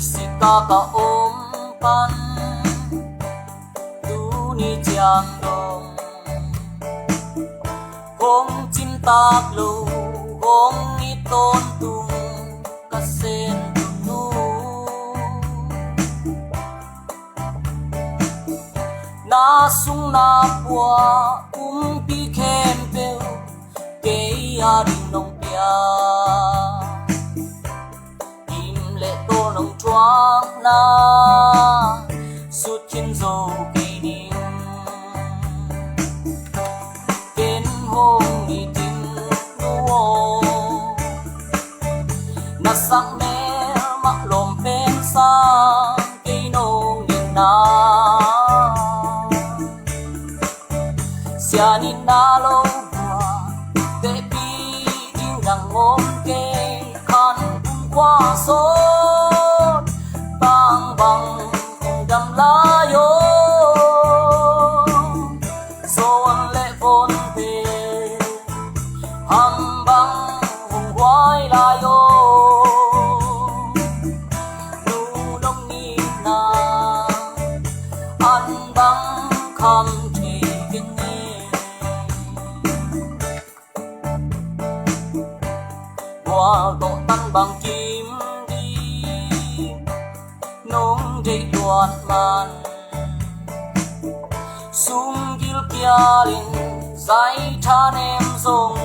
Isika ka ôm pan tu ni chang dong hong chim tak lu hong ni tôn tung ka sen tu na sung na bua pi khen teo ke ya ding nong pia im lệ tô nong choang na sút thiên dầu cây điên đến hôm đi tìm nuo na sang mẹ mặc lồm bên xa cây nông nhìn na xia nhìn na lâu qua để đi điên đằng ôm cây khăn qua số bang bang đầm lá yo son lệ vốn về hầm băng hùng quái la yo nu đông ni na ăn băng khăm thì kinh nghe qua độ tan bằng kim nông dây đoàn man sung gil kia linh dây than em dùng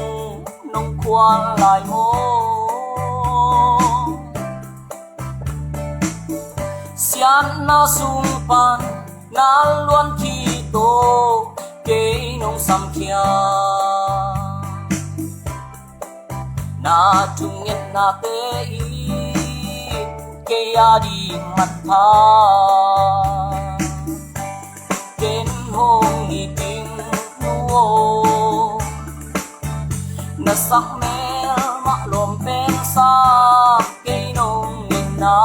nông quan lại mô xian na sung pan na luan khi tô kế nông sam kia na trung nhân na tế ke ya di man tha ken hong ni ting nuo na sak me ma lom pen sa ke nong ni na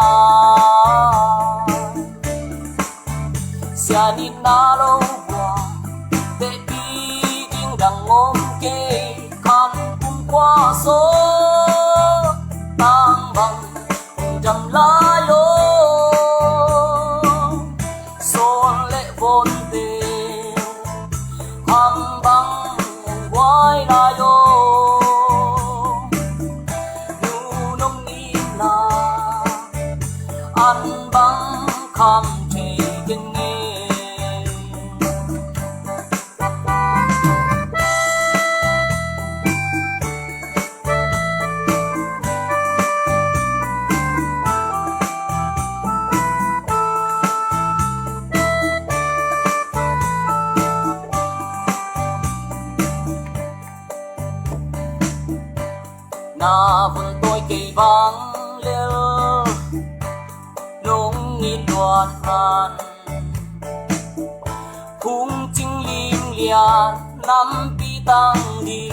sia ni na lo wa te pi ding dang om ke kan kum qua số tang bang đầm lá yo son lệ vốn về hầm băng quái la yo nu nông ni na ăn băng khăm thì kinh nghe na vun tôi cây vang lêu nông nhìn đoàn man khung chinh lim lian năm pi tăng đi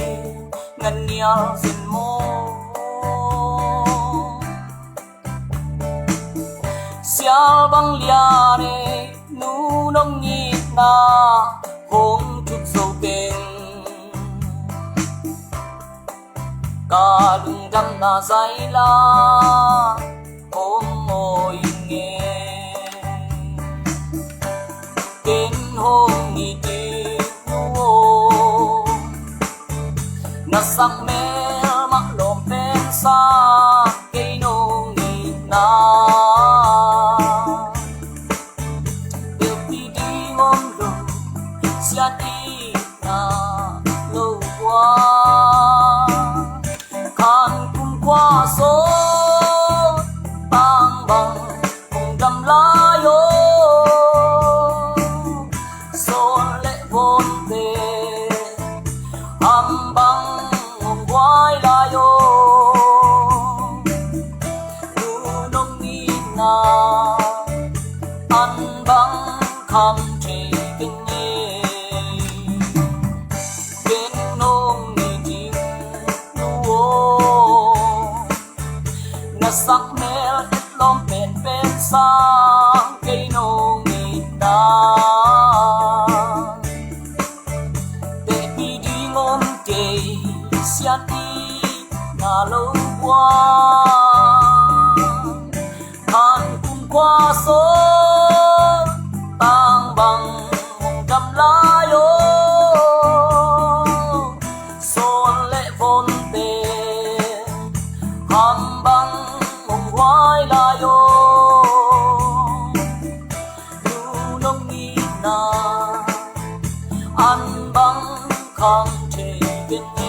ngân nhau dần mô xiao băng lian ne nu nông nhìn na hong chúc dâu tên cả lưng răm na dây la ôm ngồi nghe đến hôm nghỉ tiệc nuo na sang mẹ mặc lồm bên xa cây nông nghỉ na đều đi đi ngom lùng xia đi na lâu quá qua số bang bang cùng đầm lá yo son lệ vốn về hầm băng hùng quái la yo nu nông ni na ăn băng khăm thì kinh nghe bên nông ni chim nuo na sak mel et lom pen pen sang cây nông ni na te pi đi ngom kê xian đi na lâu qua than số tang bằng mùng trăm lá yo xuân lệ vốn tiền hàm bằng mùng hoài la yo du nông nghi na ăn bằng khang chế bên